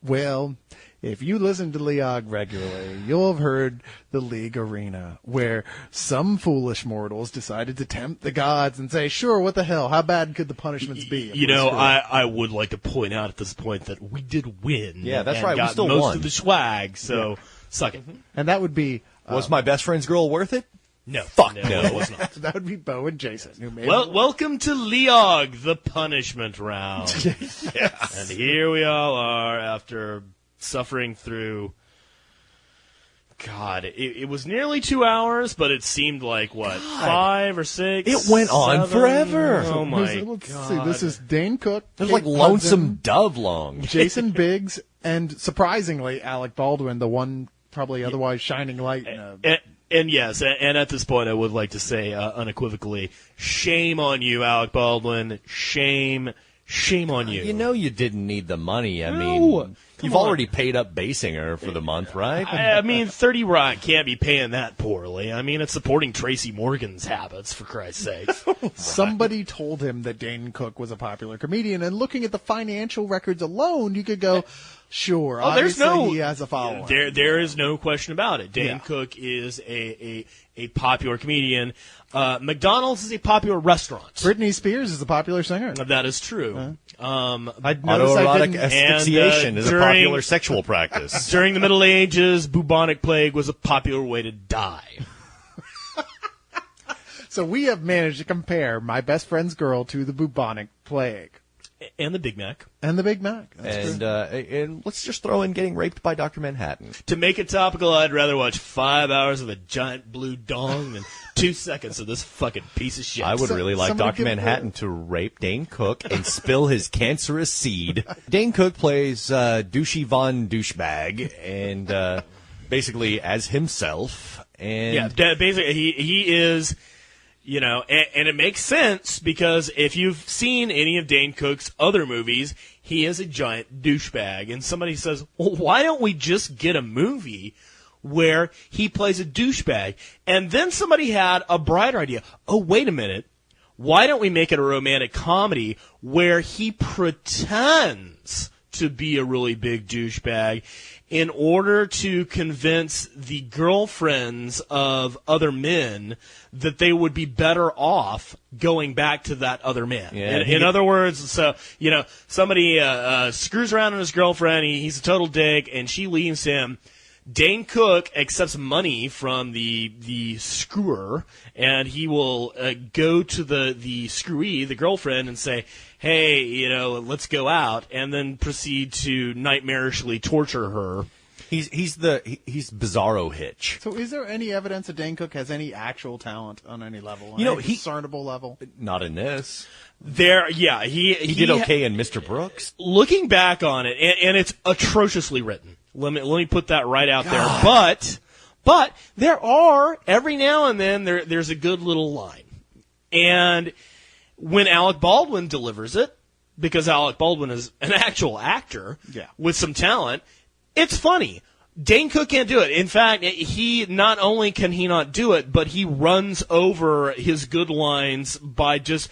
Well, if you listen to LEOG regularly, you'll have heard the League Arena, where some foolish mortals decided to tempt the gods and say, sure, what the hell, how bad could the punishments be? You know, I would like to point out at this point that we did win. Yeah, that's and right, we got still most won. of the swag, so suck it. And that would be... Was my best friend's girl worth it? No. Fuck no. no. It was not. that would be Beau and Jason. Who made Welcome to LEOG, the punishment round. Yes. And here we all are after suffering through... God, it was nearly 2 hours, but it seemed like, what, 5 or 6? It went on 7? forever. Oh, my Let's God. see, this is Dane Cook. It was Kate like Lonesome Hudson, Dove long. Jason Biggs, and surprisingly, Alec Baldwin, the one probably otherwise shining light. And yes, and at this point, I would like to say unequivocally, shame on you, Alec Baldwin. Shame on you. You know you didn't need the money. I No. mean, you've on. already paid up Basinger for the month, right? I mean, 30 Rock can't be paying that poorly. I mean, it's supporting Tracy Morgan's habits, for Christ's sake. Somebody told him that Dane Cook was a popular comedian, and looking at the financial records alone, you could go, sure, there's obviously he has a following. There is no question about it. Dane Yeah. Cook is a popular comedian. McDonald's is a popular restaurant. Britney Spears is a popular singer. That is true. Autoerotic asphyxiation is a during- popular sexual practice. During the Middle Ages, bubonic plague was a popular way to die. So we have managed to compare My Best Friend's Girl to the bubonic plague. And the Big Mac. And the Big Mac. That's true. And let's just throw in getting raped by Dr. Manhattan. To make it topical, I'd rather watch 5 hours of a giant blue dong than 2 seconds of this fucking piece of shit. I would really like somebody Dr. give Manhattan to rape Dane Cook and spill his cancerous seed. Dane Cook plays Douchey Von Douchebag, and basically as himself. And Yeah, basically, he is, you know, and it makes sense because if you've seen any of Dane Cook's other movies, he is a giant douchebag. And somebody says, well, why don't we just get a movie where he plays a douchebag? And then somebody had a brighter idea. Oh, wait a minute. Why don't we make it a romantic comedy where he pretends to be a really big douchebag in order to convince the girlfriends of other men that they would be better off going back to that other man. Yeah, in other words, so, you know, somebody screws around on his girlfriend, he's a total dick, and she leaves him. Dane Cook accepts money from the screwer, and he will go to the screwee, the girlfriend, and say, hey, you know, let's go out, and then proceed to nightmarishly torture her. he's Bizarro Hitch. So is there any evidence that Dane Cook has any actual talent on any level? You know, any discernible level? Not in this. He did okay in Mr. Brooks. Looking back on it, and it's atrociously written. Let me put that right out there. But there are every now and then there's a good little line, and when Alec Baldwin delivers it, because Alec Baldwin is an actual actor with some talent, it's funny. Dane Cook can't do it. In fact, he not only can he not do it, but he runs over his good lines by just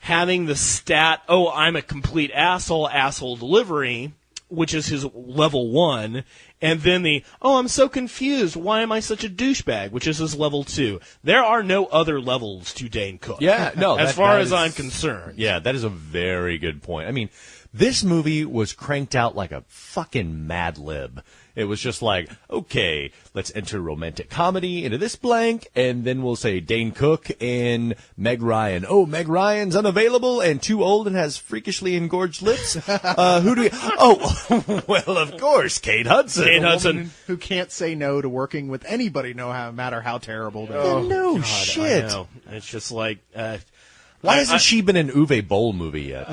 having the stat, oh, I'm a complete asshole delivery, which is his level 1, and then I'm so confused, why am I such a douchebag, which is his level 2. There are no other levels to Dane Cook. Yeah, no. as far as I'm concerned. Yeah, that is a very good point. I mean, this movie was cranked out like a fucking Mad Lib. It was just like, okay, let's enter romantic comedy into this blank, and then we'll say Dane Cook and Meg Ryan. Oh, Meg Ryan's unavailable and too old and has freakishly engorged lips. Who do we... Oh, well, of course, Kate Hudson. Kate Hudson. Who can't say no to working with anybody, no matter how terrible they Oh, are. no God, shit. I know. It's just like... Why hasn't she been in Uwe Boll movie yet?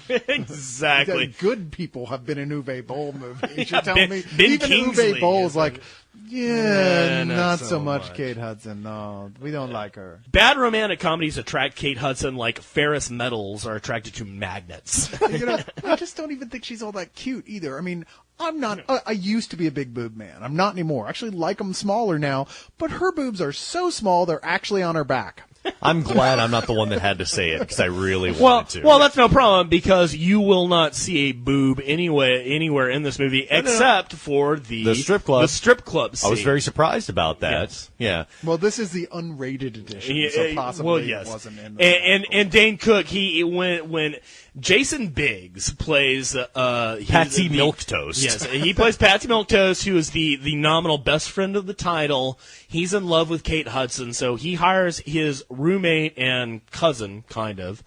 exactly. Good people have been in Uwe Boll movies. You're telling me Ben even Kingsley Uwe Boll's is like, not not so so much much. Kate Hudson. No, we don't like her. Bad romantic comedies attract Kate Hudson like ferrous metals are attracted to magnets. You know, I just don't even think she's all that cute either. I mean, I'm not. I used to be a big boob man. I'm not anymore. I actually like them smaller now. But her boobs are so small they're actually on her back. I'm glad I'm not the one that had to say it because I really wanted to. Well, that's no problem because you will not see a boob anywhere in this movie except for the strip club. The strip club scene. I was very surprised about that. Yes. Yeah. Well, this is the unrated edition, so possibly it wasn't in. And Dane Cook, when Jason Biggs plays Patsy Milquetoast. Yes, he plays Patsy Milquetoast, who is the nominal best friend of the title. He's in love with Kate Hudson, so he hires his roommate and cousin, kind of,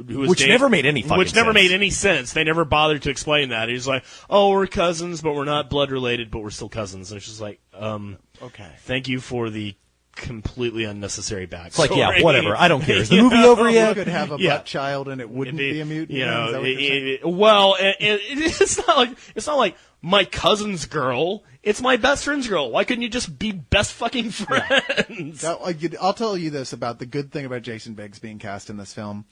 which never made any fucking Which never sense. made any sense. They never bothered to explain that. He's like, "Oh, we're cousins, but we're not blood related, but we're still cousins." And it's just like, okay, thank you for the completely unnecessary backstory. It's like, yeah, whatever. I don't care. Is the movie over yet? You could have a butt child and it wouldn't be a mutant. You know, Is that what you're saying? it's not like my cousin's girl. It's my best friend's girl. Why couldn't you just be best fucking friends? Now, I'll tell you this about the good thing about Jason Biggs being cast in this film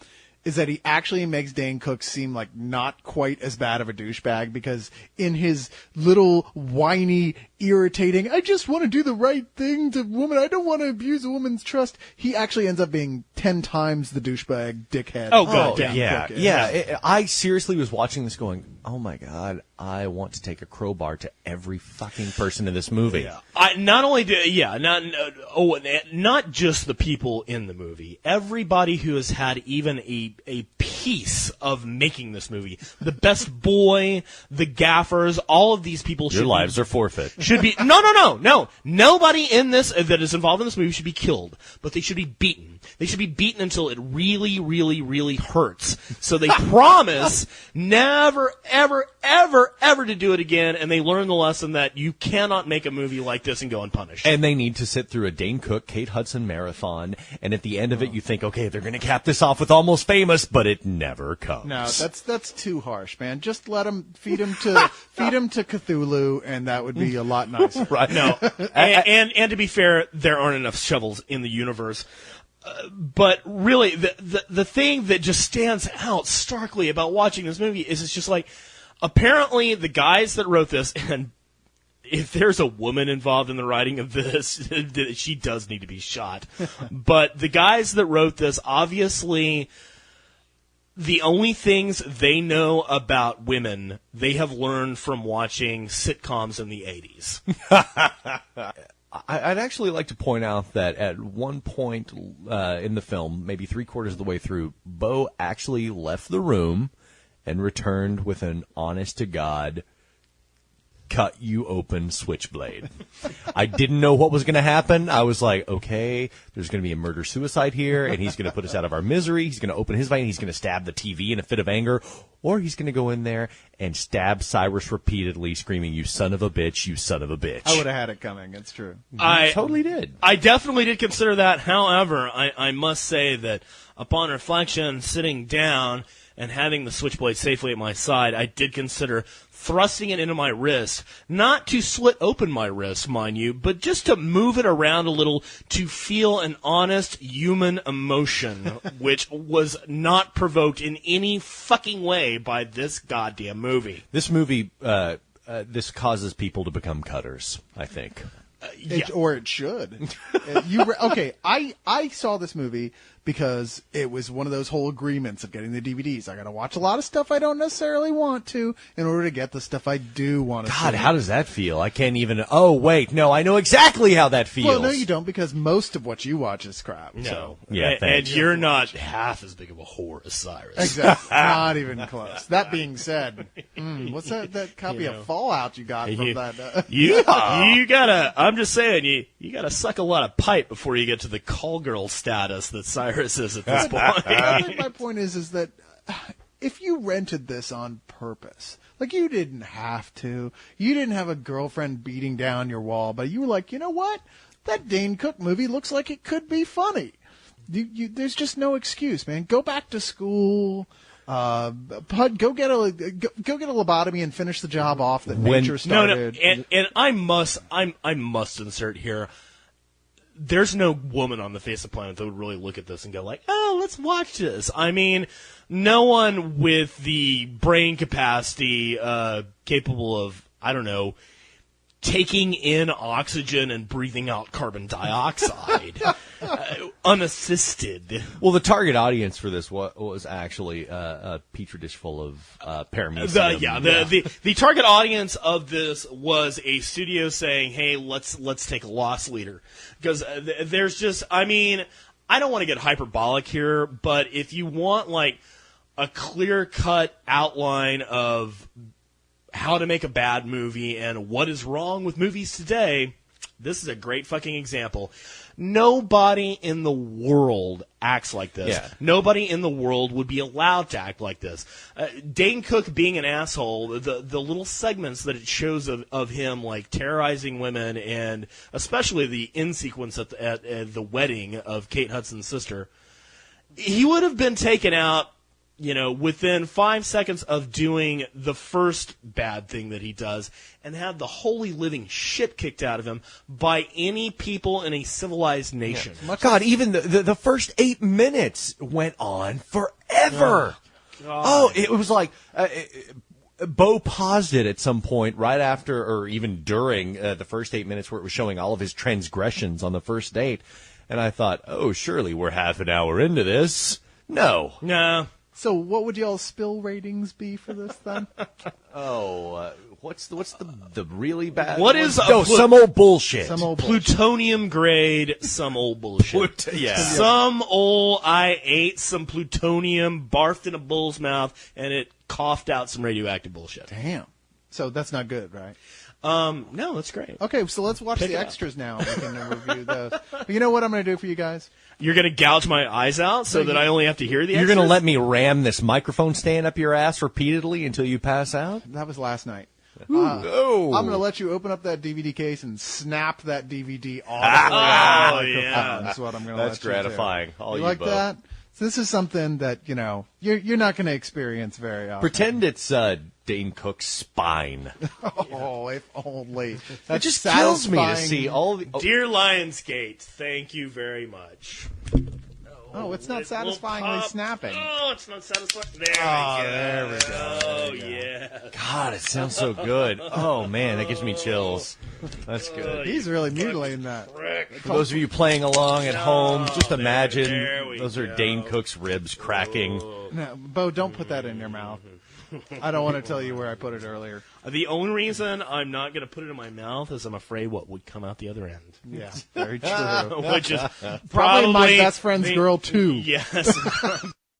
is that he actually makes Dane Cook seem like not quite as bad of a douchebag because in his little whiny, irritating, I just want to do the right thing to woman, I don't want to abuse a woman's trust, he actually ends up being 10 times the douchebag dickhead. Oh, God, Dane yeah. Cook is. Yeah. I seriously was watching this going, oh my God, I want to take a crowbar to every fucking person in this movie. Yeah. Not just the people in the movie. Everybody who has had even a piece of making this movie. The best boy, the gaffers, all of these people Your lives are forfeit. Should be no. Nobody in this that is involved in this movie should be killed, but they should be beaten. They should be beaten until it really, really, really hurts. So they promise never, ever, ever, ever to do it again, and they learn the lesson that you cannot make a movie like this and go unpunished. And they need to sit through a Dane Cook, Kate Hudson marathon, and at the end of it, you think, okay, they're going to cap this off with Almost Famous, but it never comes. No, that's too harsh, man. Just let him feed him to Cthulhu, and that would be a lot nicer. Right? No, and to be fair, there aren't enough shovels in the universe. But really, the thing that just stands out starkly about watching this movie is it's just like, apparently the guys that wrote this, and if there's a woman involved in the writing of this, she does need to be shot. But the guys that wrote this, obviously, the only things they know about women, they have learned from watching sitcoms in the 80s. I'd actually like to point out that at one point in the film, maybe 3/4 of the way through, Beau actually left the room and returned with an honest-to-God, cut-you-open switchblade. I didn't know what was going to happen. I was like, okay, there's going to be a murder-suicide here, and he's going to put us out of our misery. He's going to open his vein. He's going to stab the TV in a fit of anger, or he's going to go in there and stab Cyrus repeatedly, screaming, "You son of a bitch, you son of a bitch." I would have had it coming. It's true. I totally did. I definitely did consider that. However, I must say that upon reflection, sitting down and having the switchblade safely at my side, I did consider thrusting it into my wrist, not to slit open my wrist, mind you, but just to move it around a little to feel an honest human emotion, which was not provoked in any fucking way by this goddamn movie. This movie, this causes people to become cutters, I think. Or it should. Okay, I saw this movie because it was one of those whole agreements of getting the DVDs. I got to watch a lot of stuff I don't necessarily want to in order to get the stuff I do want to see. God, how does that feel? I can't even... Oh, wait, no, I know exactly how that feels. Well, no, you don't, because most of what you watch is crap. No. So. Yeah, and thanks. you're not half as big of a whore as Cyrus. Exactly. Not even close. That being said, what's that copy of Fallout you got from that? You gotta, I'm just saying, you gotta suck a lot of pipe before you get to the call girl status that Cyrus is at this point. I think my point is that if you rented this on purpose, like you didn't have to, you didn't have a girlfriend beating down your wall, but you were like, you know what? That Dane Cook movie looks like it could be funny. There's just no excuse, man. Go back to school. Go get a lobotomy and finish the job off that nature started. No, and I must insert here. There's no woman on the face of the planet that would really look at this and go like, oh, let's watch this. I mean, no one with the brain capacity capable of, I don't know, taking in oxygen and breathing out carbon dioxide unassisted. Well, the target audience for this was actually a petri dish full of paramecium. The target audience of this was a studio saying, "Hey, let's take a loss leader," because there's just, I mean, I don't want to get hyperbolic here, but if you want like a clear-cut outline of how to make a bad movie and what is wrong with movies today, this is a great fucking example. Nobody in the world acts like this. Yeah. Nobody in the world would be allowed to act like this. Dane Cook being an asshole, the little segments that it shows of him like terrorizing women, and especially the end sequence at the wedding of Kate Hudson's sister, he would have been taken out, within 5 seconds of doing the first bad thing that he does, and had the holy living shit kicked out of him by any people in a civilized nation. Yeah. God, even the first 8 minutes went on forever. Oh, it was like Beau paused it at some point right after, or even during the first 8 minutes, where it was showing all of his transgressions on the first date, and I thought, oh, surely we're half an hour into this. No. So what would y'all spill ratings be for this then? What's the really bad? What is some old bullshit? Plutonium grade, some old bullshit. Some old, I ate some plutonium, barfed in a bull's mouth, and it coughed out some radioactive bullshit. Damn. So that's not good, right? No, that's great. Okay, so let's watch the extras now. We can review those. But you know what I'm going to do for you guys? You're going to gouge my eyes out so that I only have to hear the extras? You're going to let me ram this microphone stand up your ass repeatedly until you pass out? That was last night. I'm going to let you open up that DVD case and snap that DVD off the microphone. Yeah. That's what I'm going to let you do. That's gratifying. You like that? So this is something that, you're not going to experience very often. Pretend it's Dane Cook's spine. Oh, if only. That just kills me to see all the... Dear Lionsgate, thank you very much. Oh, it's not satisfyingly snapping. Oh, it's not satisfying. There we go. Oh, yeah. God, it sounds so good. Oh, man, that gives me chills. That's good. He's really mutilating that. For those of you playing along at home, just imagine those are Dane Cook's ribs cracking. No, Beau, don't put that in your mouth. I don't want to tell you where I put it earlier. The only reason I'm not going to put it in my mouth is I'm afraid what would come out the other end. Yeah, very true. Which is probably my best friend's girl, too. Yes.